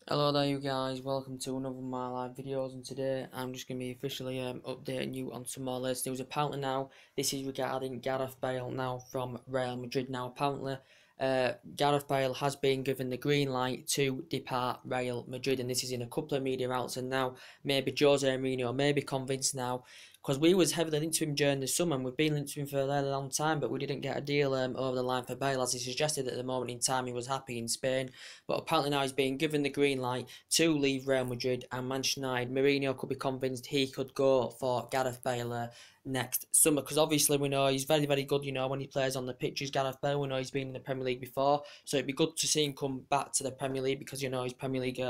Hello there you guys, welcome to another of my live videos, and today I'm just going to be officially updating you on some more latest news. Apparently now, this is regarding Gareth Bale now from Real Madrid. Now apparently Gareth Bale has been given the green light to depart Real Madrid, and this is in a couple of media outlets, and now maybe Jose Mourinho may be convinced now, because we was heavily linked to him during the summer, and we've been linked to him for a very long time, but we didn't get a deal over the line for Bale, as he suggested at the moment in time he was happy in Spain. But apparently now he's being given the green light to leave Real Madrid and Manchester United. Mourinho could be convinced he could go for Gareth Bale next summer, because obviously we know he's very, very good, when he plays on the pitches. Gareth Bale, we know he's been in the Premier League before, so it'd be good to see him come back to the Premier League, because he's Premier League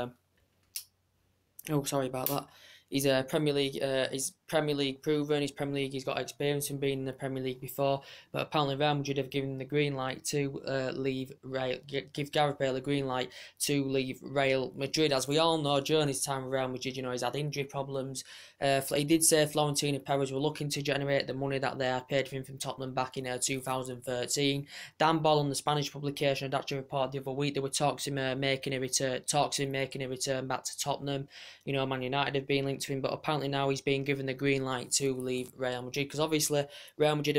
oh, sorry about that. He's a he's Premier League proven. He's Premier League. He's got experience in being in the Premier League before. But apparently, Real Madrid have given him the green light to leave Real. Give Gareth Bale a green light to leave Real Madrid. As we all know, during his time with Real Madrid, he's had injury problems. He did say Florentino Perez were looking to generate the money that they had paid for him from Tottenham back in 2013. Dan Ball on the Spanish publication had actually reported the other week there were talks of him making a return back to Tottenham. Man United have been linked to him, but apparently now he's being given the green light to leave Real Madrid, because obviously Real Madrid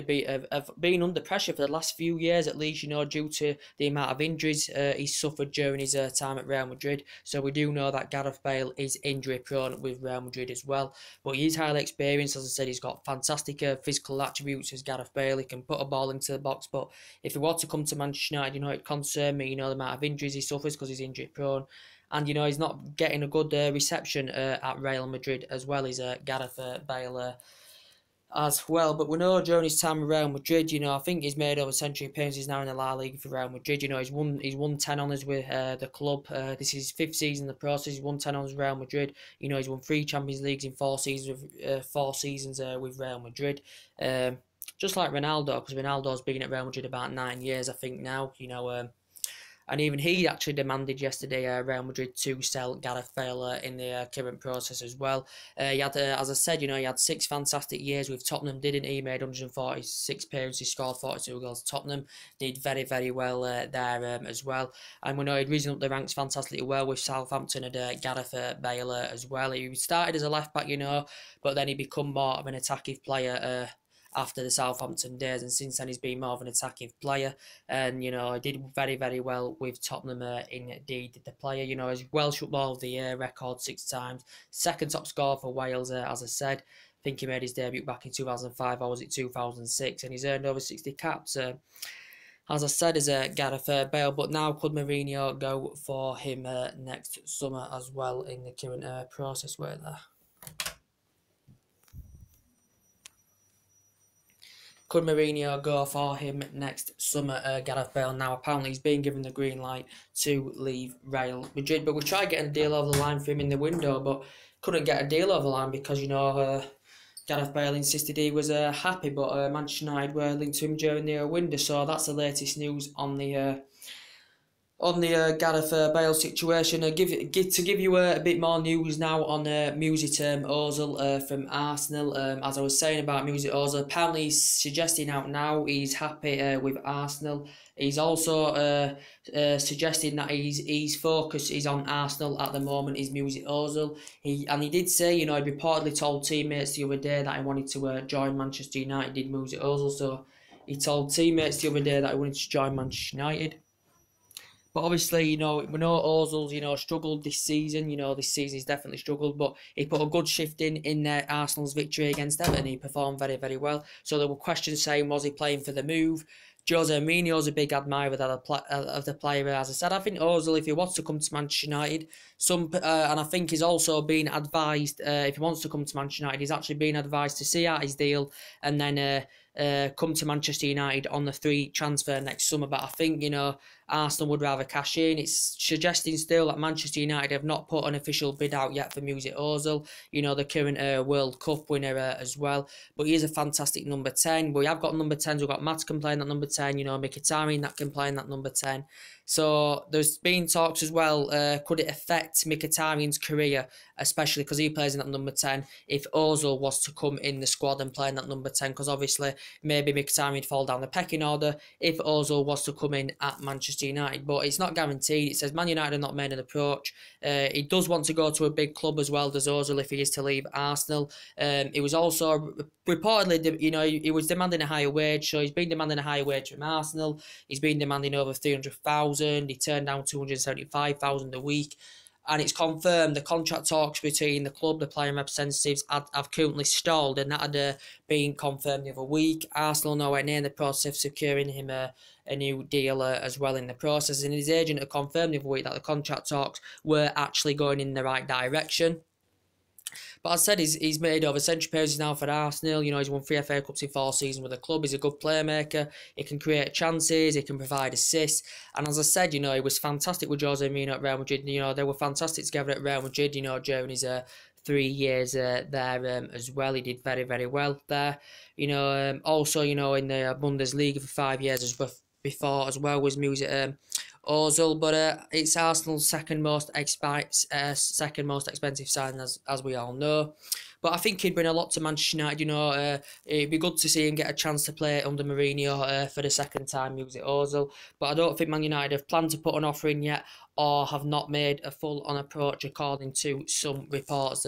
have been under pressure for the last few years at least, due to the amount of injuries he's suffered during his time at Real Madrid. So we do know that Gareth Bale is injury prone with Real Madrid as well, but he is highly experienced. As I said, he's got fantastic physical attributes as Gareth Bale. He can put a ball into the box, but if he were to come to Manchester United, it concerned me, the amount of injuries he suffers, because he's injury prone. And, he's not getting a good reception at Real Madrid as well as Gareth Bale as well. But we know during his time at Real Madrid, I think he's made over a century appearances now in the La Liga for Real Madrid. He's won 10 honours with the club. This is his 5th season in the process. He's won 10 honours with Real Madrid. He's won 3 Champions Leagues in 4 seasons with Real Madrid. Just like Ronaldo, because Ronaldo's been at Real Madrid about 9 years, I think now. And even he actually demanded yesterday Real Madrid to sell Gareth Bale in the current process as well. He had, as I said, he had 6 fantastic years with Tottenham, didn't he? He made 146 appearances, scored 42 goals. Tottenham did very, very well there as well. And we know he'd risen up the ranks fantastically well with Southampton and Gareth Bale as well. He started as a left-back, but then he become more of an attacking player after the Southampton days, and since then he's been more of an attacking player, and he did very, very well with Tottenham. Indeed, the player, his Welsh Footballer of the Year record 6 times, second top scorer for Wales, as I said. I think he made his debut back in 2005, or was it 2006, and he's earned over 60 caps. As I said, is Gareth Bale, but now could Mourinho go for him next summer as well in the current process where there? Could Mourinho go for him next summer, Gareth Bale? Now, apparently he's been given the green light to leave Real Madrid, but we tried getting a deal over the line for him in the window, but couldn't get a deal over the line because, Gareth Bale insisted he was happy, but Manchester United were linked to him during the window, so that's the latest news on the Gareth Bale situation. To give you a bit more news now on Mesut Ozil from Arsenal. As I was saying about Mesut Ozil, apparently he's suggesting out now he's happy with Arsenal. He's also suggesting that his focus is on Arsenal at the moment, is Mesut Ozil. He did say, he reportedly told teammates the other day that he wanted to join Manchester United, did Mesut Ozil. So he told teammates the other day that he wanted to join Manchester United. But obviously, we know Ozil's, struggled this season. This season he's definitely struggled, but he put a good shift in Arsenal's victory against Everton. He performed very, very well. So there were questions saying, was he playing for the move? Jose Mourinho's a big admirer of the player, as I said. I think Ozil, if he wants to come to Manchester United, and I think he's also been advised, if he wants to come to Manchester United, he's actually been advised to see out his deal and then come to Manchester United on the free transfer next summer. But I think, Arsenal would rather cash in. It's suggesting still that Manchester United have not put an official bid out yet for Mesut Ozil, the current World Cup winner as well. But he is a fantastic number 10. We have got number 10s. We've got Matt can play in that number 10, Mkhitaryan that can play in that number 10. So there's been talks as well, could it affect Mkhitaryan's career, especially because he plays in that number 10, if Ozil was to come in the squad and play in that number 10, because obviously maybe Mkhitaryan would fall down the pecking order if Ozil was to come in at Manchester Manchester United, but it's not guaranteed. It says Man United have not made an approach. He does want to go to a big club as well, does Ozil, if he is to leave Arsenal. He was also reportedly, he was demanding a higher wage, so he's been demanding a higher wage from Arsenal. He's been demanding over 300,000. He turned down 275,000 a week. And it's confirmed the contract talks between the club, the player representatives, have currently stalled, and that had been confirmed the other week. Arsenal nowhere near in the process of securing him a new deal as well in the process, and his agent had confirmed the other week that the contract talks were actually going in the right direction. But as I said, he's made over century appearances now for Arsenal. He's won 3 FA Cups in 4 seasons with the club. He's a good playmaker. He can create chances. He can provide assists. And as I said, he was fantastic with Jose Mourinho at Real Madrid. They were fantastic together at Real Madrid, during his 3 years there as well. He did very, very well there. Also, in the Bundesliga for 5 years as before as well was Ozil, but it's Arsenal's second most expensive signing, as we all know. But I think he'd bring a lot to Manchester United. It'd be good to see him get a chance to play under Mourinho for the second time, Ozil. But I don't think Man United have planned to put an offer in yet, or have not made a full-on approach, according to some reports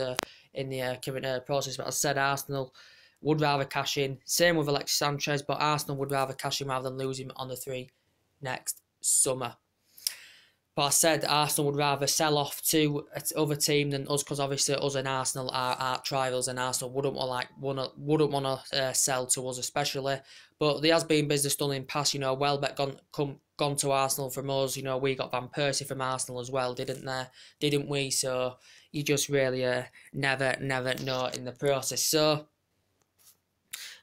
in the current process. But as I said, Arsenal would rather cash in. Same with Alexis Sanchez, but Arsenal would rather cash in rather than lose him on the 3 next summer. But I said Arsenal would rather sell off to other team than us, because obviously us and Arsenal are arch rivals, and Arsenal wouldn't want to sell to us especially. But there has been business done in past. Welbeck gone to Arsenal from us. We got Van Persie from Arsenal as well, didn't we? So you just really never know in the process. So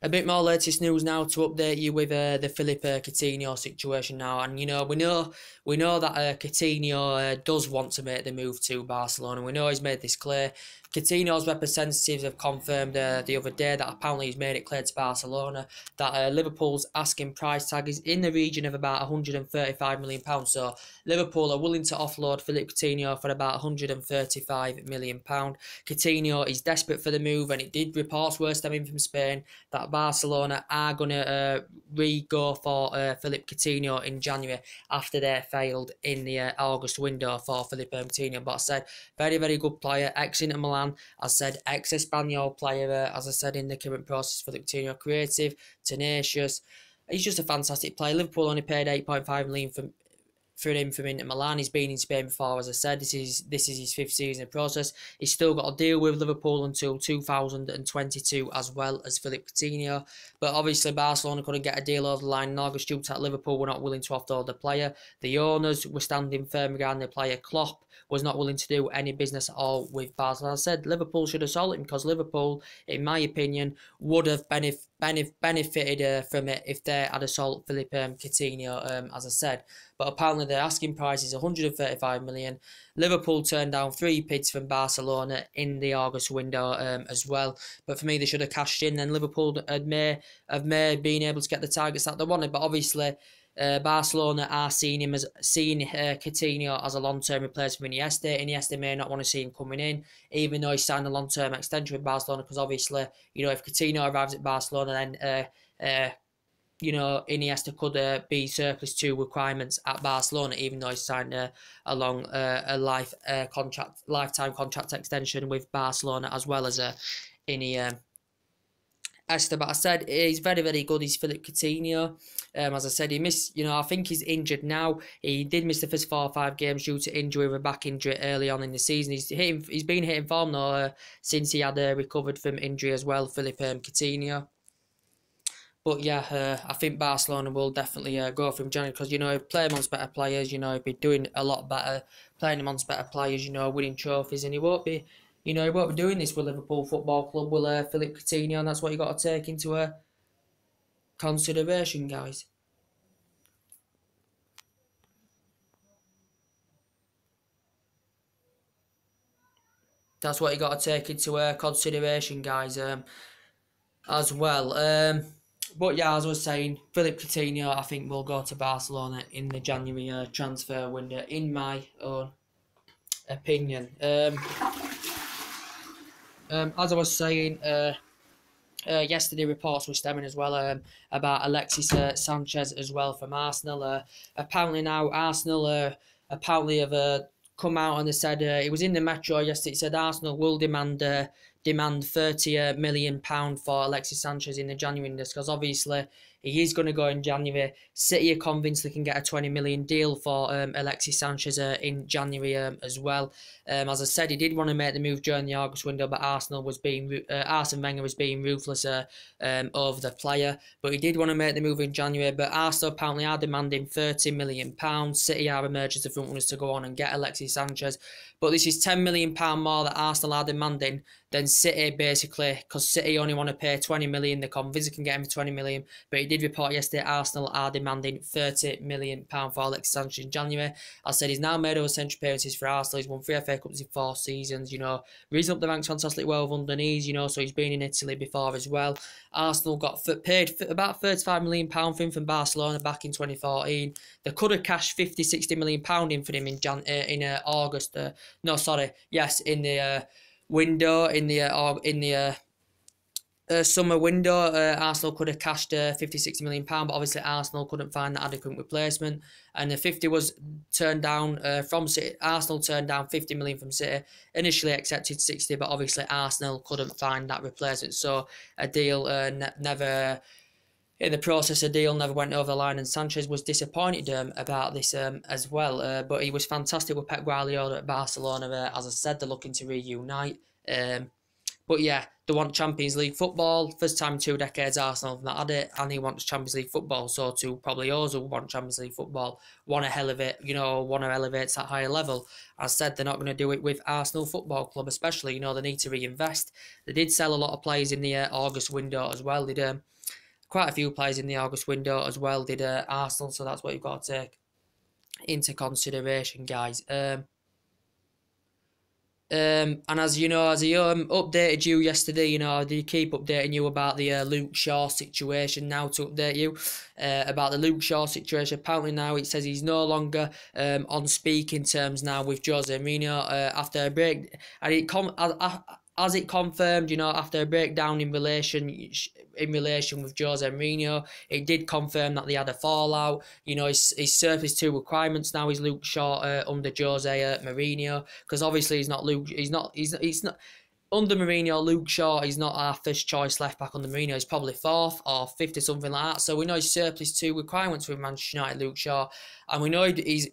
a bit more latest news now to update you with the Philippe Coutinho situation now, and we know that Coutinho does want to make the move to Barcelona. We know he's made this clear. Coutinho's representatives have confirmed the other day that apparently he's made it clear to Barcelona that Liverpool's asking price tag is in the region of about £135 million. So Liverpool are willing to offload Philippe Coutinho for about £135 million. Coutinho is desperate for the move, and reports were stemming from Spain that Barcelona are going to go for Philippe Coutinho in January after they failed in the August window for Philippe Coutinho. But I said, very, very good player, ex-Inter Milan. I said, ex-Espanyol player, as I said in the current process, Philippe Coutinho, creative, tenacious. He's just a fantastic player. Liverpool only paid £8.5 million for him from Inter Milan. He's been in Spain before, as I said. This is his 5th season in process. He's still got a deal with Liverpool until 2022, as well as Philippe Coutinho. But obviously Barcelona couldn't get a deal over the line in August due to that Liverpool were not willing to offload the player. The owners were standing firm regarding the player. Klopp was not willing to do any business at all with Barcelona. I said Liverpool should have sold him, because Liverpool, in my opinion, would have benefited from it if they had sold Philippe Coutinho, as I said. But apparently their asking price is £135 million. Liverpool turned down 3 bids from Barcelona in the August window as well. But for me, they should have cashed in. Then Liverpool may have been able to get the targets that they wanted. But obviously, Barcelona are seeing Coutinho as a long-term replacement for Iniesta. Iniesta may not want to see him coming in, even though he signed a long-term extension with Barcelona, because obviously, if Coutinho arrives at Barcelona, then Iniesta could be surplus to requirements at Barcelona, even though he signed a lifetime contract extension with Barcelona, as well as Iniesta. But I said he's very, very good. He's Philippe Coutinho. As I said, he missed. I think he's injured now. He did miss the first 4 or 5 games due to injury, with a back injury early on in the season. He's been hitting form though since he had recovered from injury as well, Philippe Coutinho. But yeah, I think Barcelona will definitely go for him, Johnny, because play him on better players. He'll be doing a lot better, playing him on better players. Winning trophies, and he won't be. He won't be doing this with Liverpool Football Club, will Philippe Coutinho, and that's what you got to take into consideration, guys. That's what you got to take into consideration, guys, as well. But yeah, as I was saying, Philippe Coutinho, I think, will go to Barcelona in the January transfer window, in my own opinion. As I was saying, yesterday reports were stemming as well about Alexis Sanchez as well from Arsenal. Apparently now Arsenal apparently have come out and they said it was in the Metro yesterday. It said Arsenal will demand £30 million for Alexis Sanchez in the January window, because obviously he is going to go in January. City are convinced they can get a 20 million deal for Alexis Sanchez in January as well. As I said, he did want to make the move during the August window, but Arsene Wenger was being ruthless over the player. But he did want to make the move in January. But Arsenal apparently are demanding £30 million. City are emerging as the front runners to go on and get Alexis Sanchez. But this is £10 million more that Arsenal are demanding than City, basically, because City only want to pay 20 million. They're convinced they can get him for 20 million. But he did report yesterday Arsenal are demanding £30 million for Alexis Sanchez in January. I said he's now made over century appearances for Arsenal. He's won 3 FA Cups in 4 seasons, Reason up the ranks fantastically well with underneath, so he's been in Italy before as well. Arsenal got paid about £35 million for him from Barcelona back in 2014. They could have cashed £50-60 million in for him in August. In the window, in the summer window. Arsenal could have cashed £50-60 million, but obviously Arsenal couldn't find that adequate replacement, and the 50 was turned down from City. Arsenal turned down 50 million from City, initially accepted 60, but obviously Arsenal couldn't find that replacement, so a deal never. In the process, a deal never went over the line, and Sanchez was disappointed about this as well. But he was fantastic with Pep Guardiola at Barcelona. As I said, they're looking to reunite. But yeah, they want Champions League football. First time in 2 decades Arsenal have not had it, and he wants Champions League football. So too probably us who want Champions League football want to elevate, want to elevate to that higher level. As I said, they're not going to do it with Arsenal Football Club, especially. They need to reinvest. They did sell a lot of players in the August window as well. They did quite a few players in the August window as well. Did Arsenal, so that's what you've got to take into consideration, guys. And as you know, as I updated you yesterday, I keep updating you about the Luke Shaw situation. Now to update you about the Luke Shaw situation. Apparently now it says he's no longer on speaking terms now with Jose Mourinho after a break, and as it confirmed, after a breakdown in relation with Jose Mourinho, it did confirm that they had a fallout. He's surfaced 2 requirements now. Is Luke Shaw under Jose Mourinho? Because obviously he's not under Mourinho. Luke Shaw is not our first choice left back under Mourinho. He's probably 4th or 5th or something like that. So we know he's surplus 2 requirements with Manchester United, Luke Shaw, and we know he's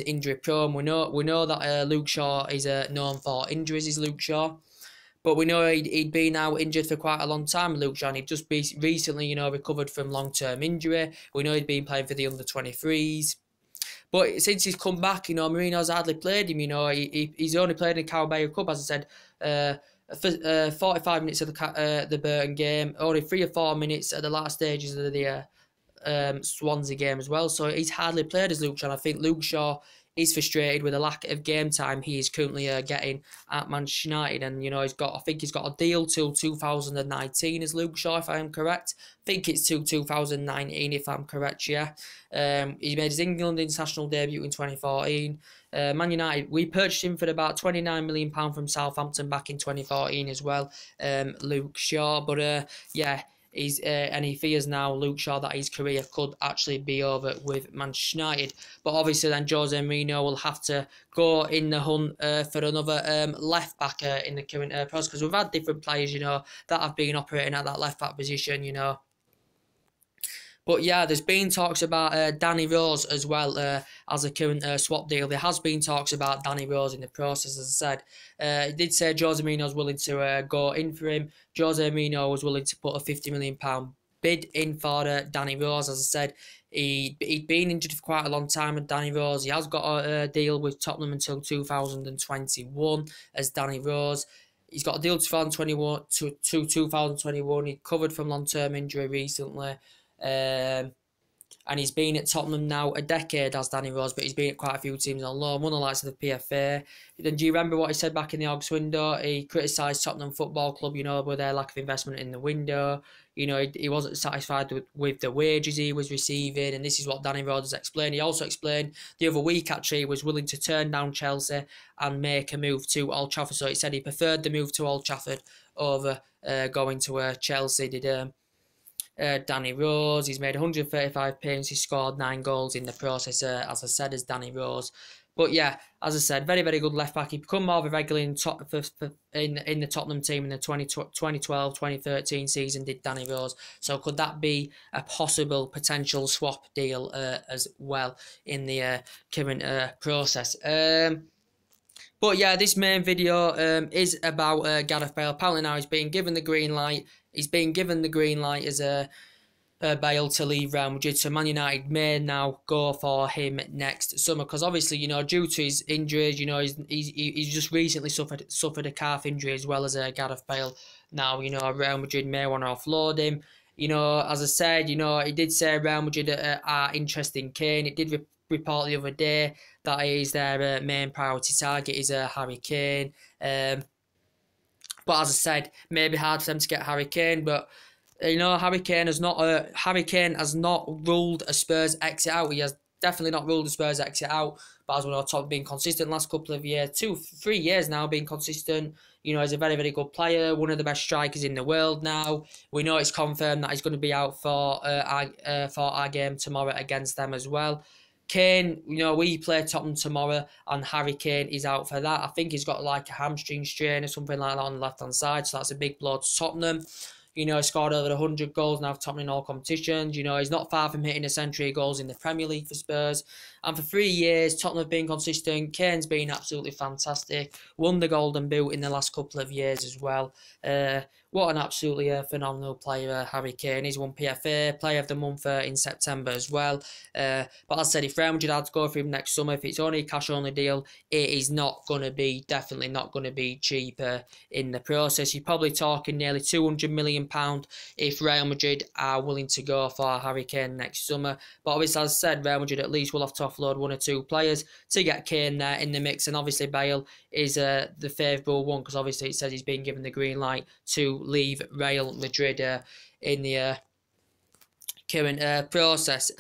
injury prone. We know that Luke Shaw is known for injuries. Is Luke Shaw. But we know he'd been out injured for quite a long time, Luke Shaw. He'd just recently, recovered from long-term injury. We know he'd been playing for the under-23s. But since he's come back, Mourinho's hardly played him. He's only played in the Carabao Cup, as I said. 45 minutes of the Burton game, only 3 or 4 minutes at the last stages of the Swansea game as well. So he's hardly played as Luke Shaw. I think Luke Shaw is frustrated with the lack of game time he is currently getting at Manchester United, and I think he's got a deal till 2019 as Luke Shaw, if I am correct. I think it's till 2019 if I'm correct. Yeah, he made his England international debut in 2014. Man United, we purchased him for about £29 million from Southampton back in 2014 as well. Luke Shaw, but yeah. And he fears now, Luke Shaw, that his career could actually be over with Manchester United. But obviously then Jose Mourinho will have to go in the hunt for another left back in the current process, because we've had different players, that have been operating at that left back position, But yeah, there's been talks about Danny Rose as well as a current swap deal. There has been talks about Danny Rose in the process, as I said. He did say Jose Mourinho was willing to go in for him. Jose Mourinho was willing to put a £50 million bid in for Danny Rose. As I said, he'd been injured for quite a long time with Danny Rose. He has got a deal with Tottenham until 2021 as Danny Rose. He's got a deal to 2021. He recovered from long-term injury recently. And he's been at Tottenham now a decade, as Danny Rose, but he's been at quite a few teams on loan, won the likes of the PFA. Then do you remember what he said back in the August window? He criticised Tottenham Football Club, with their lack of investment in the window. He wasn't satisfied with the wages he was receiving, and this is what Danny Rose has explained. He also explained the other week, actually, he was willing to turn down Chelsea and make a move to Old Trafford. So he said he preferred the move to Old Trafford over going to Chelsea. Did Danny Rose. He's made 135 appearances, he's scored 9 goals in the process, as I said, as Danny Rose. But yeah, as I said, very, very good left back. He become more of a regular in the Tottenham team in the 2012-2013 season, did Danny Rose. So could that be a possible potential swap deal as well in the current process? But yeah, this main video is about Gareth Bale. Apparently now he's being given the green light. He's been given the green light as Bale to leave Real Madrid. So Man United may now go for him next summer, because obviously, due to his injuries, he's just recently suffered a calf injury as well as Gareth Bale. Now, Real Madrid may want to offload him. As I said, he did say Real Madrid are interested in Kane. It did report the other day that is their main priority target is Harry Kane. But as I said, maybe hard for them to get Harry Kane. But Harry Kane has not ruled a Spurs exit out. He has definitely not ruled a Spurs exit out. But as we know, Tottenham been consistent last couple of years, 2-3 years now, being consistent. He's a very, very good player, one of the best strikers in the world now. We know it's confirmed that he's going to be out for our game tomorrow against them as well. Kane, we play Tottenham tomorrow, and Harry Kane is out for that. I think he's got like a hamstring strain or something like that on the left-hand side, so that's a big blow to Tottenham. He scored over 100 goals now for Tottenham in all competitions. He's not far from hitting a century of goals in the Premier League for Spurs. And for 3 years, Tottenham have been consistent. Kane's been absolutely fantastic. Won the Golden Boot in the last couple of years as well. What an absolutely phenomenal player, Harry Kane. He's won PFA, Player of the Month in September as well. But as I said, if Real Madrid had to go for him next summer, if it's only a cash-only deal, it is definitely not going to be cheaper in the process. You're probably talking nearly £200 million if Real Madrid are willing to go for Harry Kane next summer. But obviously, as I said, Real Madrid at least will have to offload 1 or 2 players to get Kane there in the mix. And obviously, Bale is the favourable one, because obviously it says he's been given the green light to leave Real Madrid in the current process.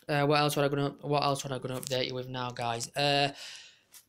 What else would I gonna update you with now, guys?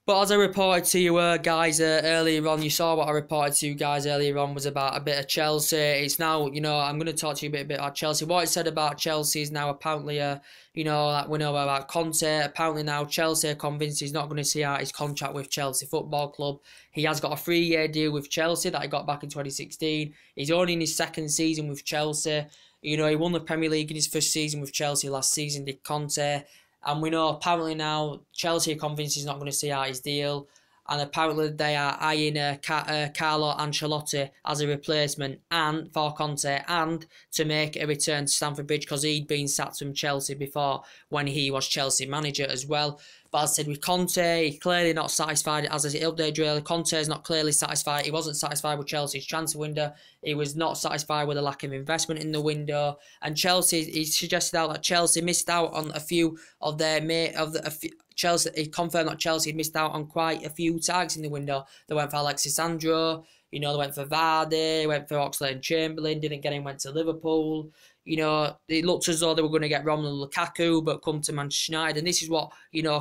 But as I reported to you guys earlier on, you saw what I reported to you guys earlier on was about a bit of Chelsea. It's now, I'm going to talk to you a bit about Chelsea. What it said about Chelsea is now apparently, like we know about Conte. Apparently now Chelsea are convinced he's not going to see out his contract with Chelsea Football Club. He has got a 3-year deal with Chelsea that he got back in 2016. He's only in his 2nd season with Chelsea. He won the Premier League in his 1st season with Chelsea last season, did Conte. And we know apparently now Chelsea are convinced he's not going to see out his deal. And apparently they are eyeing Carlo Ancelotti as a replacement and for Conte, and to make a return to Stamford Bridge, because he'd been sacked from Chelsea before when he was Chelsea manager as well. But as I said, with Conte, he's clearly not satisfied. As I updated you earlier, Conte is not clearly satisfied. He wasn't satisfied with Chelsea's transfer window. He was not satisfied with the lack of investment in the window. And Chelsea, he suggested out that Chelsea missed out on a few of their Chelsea. He confirmed that Chelsea missed out on quite a few tags in the window. They went for Alexis Sandro. They went for Vardy, went for Oxlade-Chamberlain, didn't get him, went to Liverpool. It looked as though they were going to get Romelu Lukaku, but come to Manchester United. And this is what,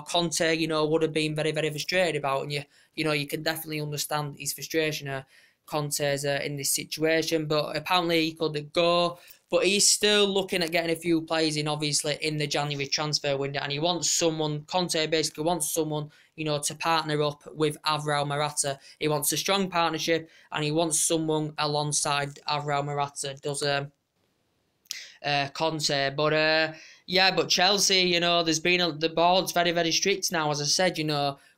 Conte, would have been very, very frustrated about. And, you can definitely understand his frustration. Conte's in this situation. But apparently he could go. But he's still looking at getting a few players in, obviously, in the January transfer window. And he wants someone, Conte basically wants someone, to partner up with Alvaro Morata. He wants a strong partnership, and he wants someone alongside Alvaro Morata, does Conte. But, but Chelsea, there's been the board's very, very strict now. As I said,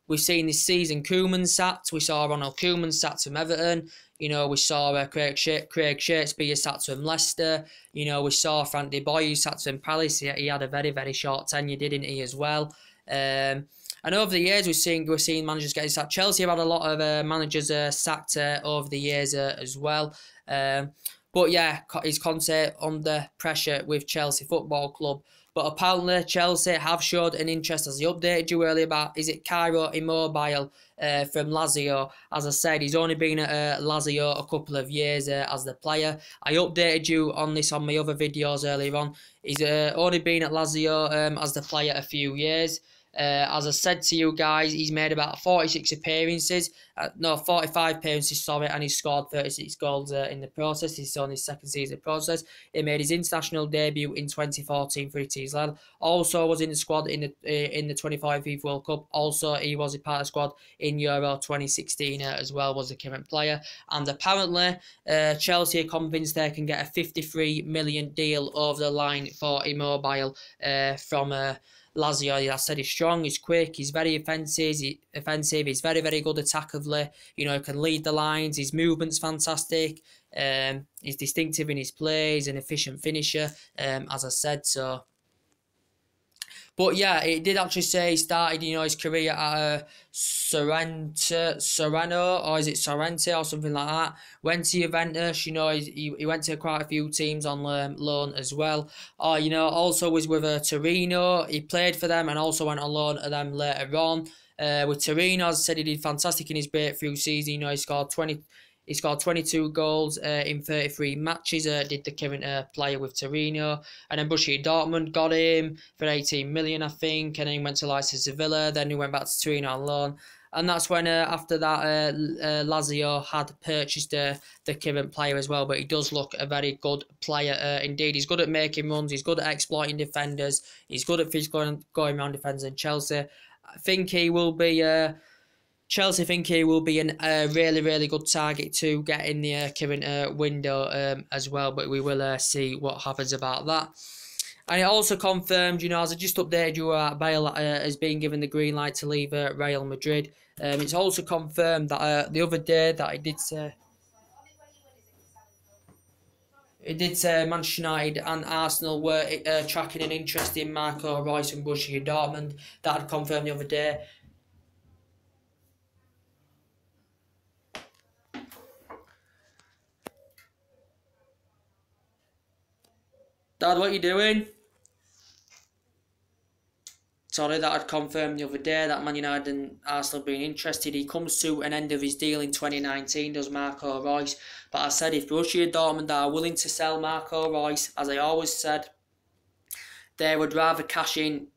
we've seen this season Koeman sacked. We saw Ronald Koeman sacked from Everton. We saw Craig Shakespeare sacked from Leicester. We saw Frank de Boer sacked from Palace. He had a very, very short tenure, didn't he, as well? And over the years, we're seeing managers getting sacked. Chelsea have had a lot of managers sacked over the years as well. But yeah, is Conte under pressure with Chelsea Football Club? But apparently Chelsea have showed an interest, as he updated you earlier about, is it Cairo Immobile from Lazio? As I said, he's only been at Lazio a couple of years as the player. I updated you on this on my other videos earlier on. He's only been at Lazio as the player a few years. As I said to you guys, he's made about 46 appearances. 45 appearances, sorry, and he's scored 36 goals in the process. He's on his second season process. He made his international debut in 2014 for Italy. Also was in the squad in the 25 FIFA World Cup. Also, he was a part of the squad in Euro 2016 as well, was the current player. And apparently, Chelsea are convinced they can get a 53 million deal over the line for Immobile from Lazio. I said he's strong, he's quick, he's very offensive, he's very, very good attackively, you know, can lead the lines, his movement's fantastic, he's distinctive in his play, he's an efficient finisher, as I said, so. But yeah, it did actually say he started, you know, his career at Sorrento, or is it Sorrento or something like that. Went to Juventus, you know, he went to quite a few teams on loan as well. You know, also was with Torino. He played for them and also went on loan to them later on. With Torino, as I said, he did fantastic in his breakthrough season. You know, he scored 22 goals in 33 matches, did the current player with Torino. And then Borussia Dortmund got him for 18 million, I think. And then he went to Sevilla. Then he went back to Torino on loan. And that's when, after that, Lazio had purchased the current player as well. But he does look a very good player indeed. He's good at making runs. He's good at exploiting defenders. He's good at physically going around defenders in Chelsea. I think he will be... Chelsea think he will be a really, really good target to get in the current window as well, but we will see what happens about that. And it also confirmed, you know, as I just updated you, Bale has been given the green light to leave Real Madrid. It's also confirmed that the other day that it did say Manchester United and Arsenal were tracking an interest in Marco Reus and Borussia Dortmund. That had confirmed the other day. Dad, what are you doing? Sorry, that had confirmed the other day that Man United and Arsenal being interested. He comes to an end of his deal in 2019, does Marco Reus. But I said if Borussia Dortmund are willing to sell Marco Reus, as I always said, they would rather cash in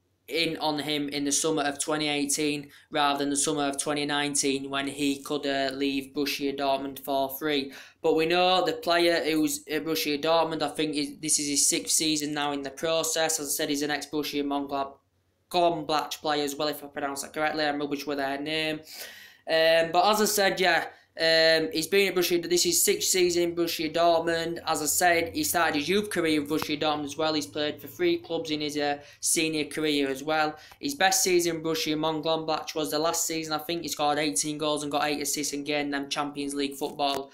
on him in the summer of 2018 rather than the summer of 2019 when he could leave Borussia Dortmund for free. But we know the player who's at Borussia Dortmund, I think this is his 6th season now in the process. As I said, he's an ex-Borussia Mönchengladbach player as well, if I pronounce that correctly. I'm rubbish with their name. But as I said, yeah, he's been at Borussia. This is 6th season in Borussia Dortmund. As I said, he started his youth career with Borussia Dortmund as well. He's played for 3 clubs in his senior career as well. His best season in Borussia Mönchengladbach was the last season. I think he scored 18 goals and got 8 assists and gained them Champions League football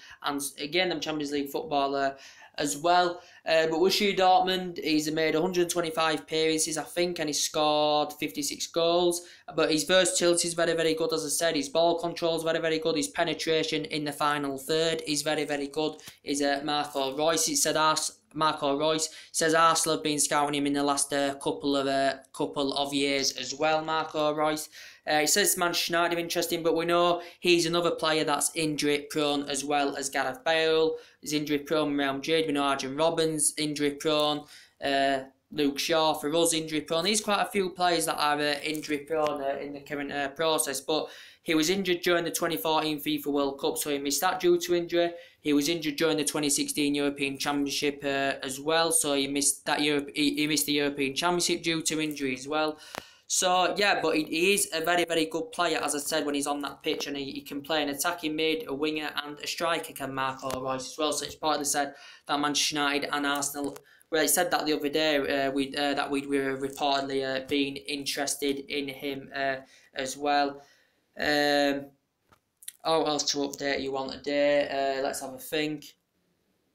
as well. But Borussia Dortmund, he's made 125 appearances, I think, and he scored 56 goals. But his versatility is very, very good, as I said. His ball control is very, very good. His penetration in the final third is very, very good. Is Marco Reus. Marco Reus says Arsenal have been scouting him in the last couple of years as well. Marco Reus. It says Manchester United are interesting, but we know he's another player that's injury prone as well as Gareth Bale. He's injury prone in Real Madrid. We know Arjen Robben's injury prone. Luke Shaw, for us, injury prone. There's quite a few players that are injury prone in the current process, but he was injured during the 2014 FIFA World Cup, so he missed that due to injury. He was injured during the 2016 European Championship as well, so he missed that he missed the European Championship due to injury as well. So, yeah, but he is a very, very good player, as I said, when he's on that pitch, and he can play an attacking mid, a winger, and a striker, can Marco Reus as well. So it's partly said that Manchester United and Arsenal, well, he said that the other day, that we were reportedly being interested in him as well. What else to update you on today? Let's have a think.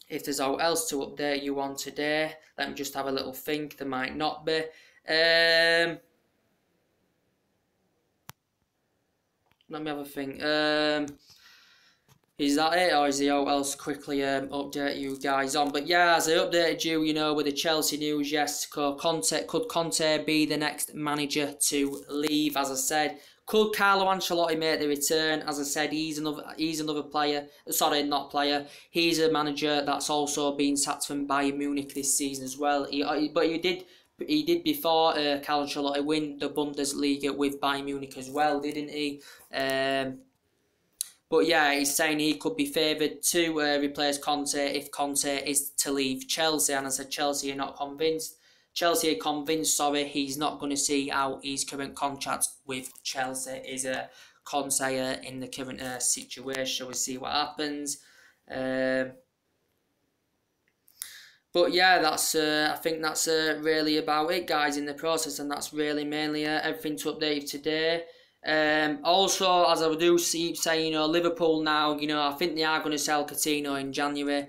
If there's anything else to update you on today, let me just have a little think. There might not be. Let me have a think. Is that it, or is there else quickly update you guys on? But yeah, as I updated you, with the Chelsea news, yes, could Conte be the next manager to leave? As I said, could Carlo Ancelotti make the return? As I said, he's another player. Sorry, not player. He's a manager that's also been sacked from Bayern Munich this season as well. But he did before Carlo Ancelotti win the Bundesliga with Bayern Munich as well, didn't he? But yeah, he's saying he could be favoured to replace Conte if Conte is to leave Chelsea. And I said Chelsea are not convinced. Chelsea are convinced, he's not going to see out his current contract with Chelsea. Is a Conte in the current situation. We'll see what happens. But yeah, that's I think that's really about it, guys, in the process, and that's really mainly everything to update you today. Also, as I do keep saying, Liverpool now, I think they are going to sell Coutinho in January,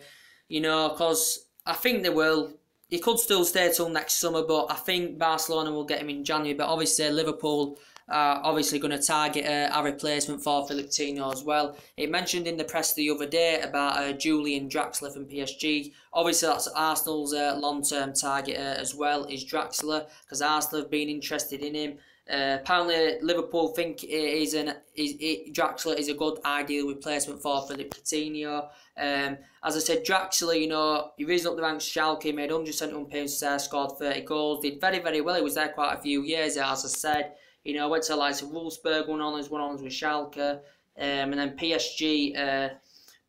because I think they will. He could still stay till next summer, but I think Barcelona will get him in January. But obviously, Liverpool are obviously going to target a replacement for Philippe Coutinho as well. It mentioned in the press the other day about Julian Draxler from PSG. Obviously, that's Arsenal's long-term target as well, is Draxler, because Arsenal have been interested in him. Apparently, Liverpool think Draxler is a good ideal replacement for Philippe Coutinho. As I said, Draxler, he risen up the ranks. Schalke, made 171 appearances there, scored 30 goals, did very, very well. He was there quite a few years, as I said. Went to the likes of Wolfsburg, won honours with Schalke, and then PSG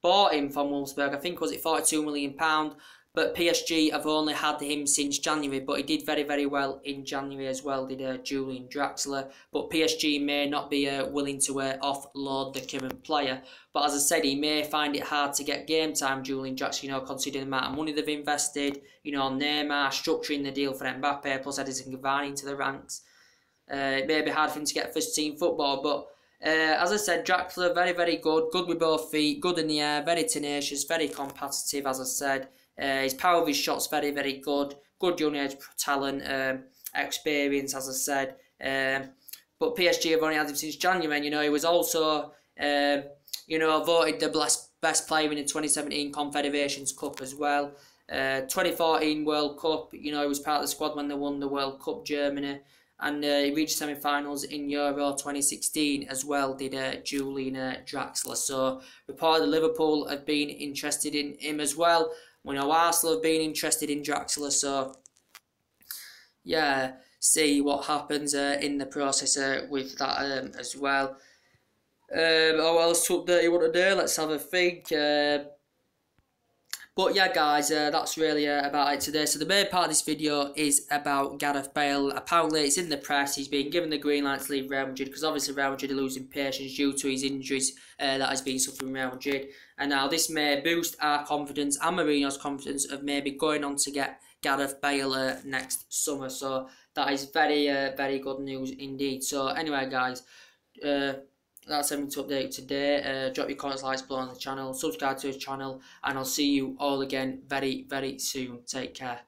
bought him from Wolfsburg. I think was it £42 million. But PSG have only had him since January, but he did very, very well in January as well, did Julian Draxler. But PSG may not be willing to offload the current player. But as I said, he may find it hard to get game time, Julian Draxler, considering the amount of money they've invested, Neymar, structuring the deal for Mbappe, plus Edison Cavani into the ranks. It may be hard for him to get first team football, but as I said, Draxler, very, very good with both feet, good in the air, very tenacious, very competitive, as I said. His power of his shot's very, very good. Good young age talent, experience, as I said. But PSG have only had him since January. And, he was also, voted the best player in the 2017 Confederations Cup as well. 2014 World Cup, he was part of the squad when they won the World Cup, Germany. And he reached semi-finals in Euro 2016 as well, did Julian Draxler. So, reported Liverpool have been interested in him as well. Arsenal have been interested in Draxler, so yeah, see what happens in the process with that as well. What else to update you want to do? Let's have a think. But yeah, guys, that's really about it today. So the main part of this video is about Gareth Bale. Apparently, it's in the press. He's been given the green light to leave Real Madrid because obviously Real Madrid are losing patience due to his injuries that has been suffering Real Madrid. And now this may boost our confidence and Mourinho's confidence of maybe going on to get Gareth Bale next summer. So that is very, very good news indeed. So anyway, guys, that's everything to update today. Drop your comments, likes below on the channel, subscribe to the channel, and I'll see you all again very, very soon. Take care.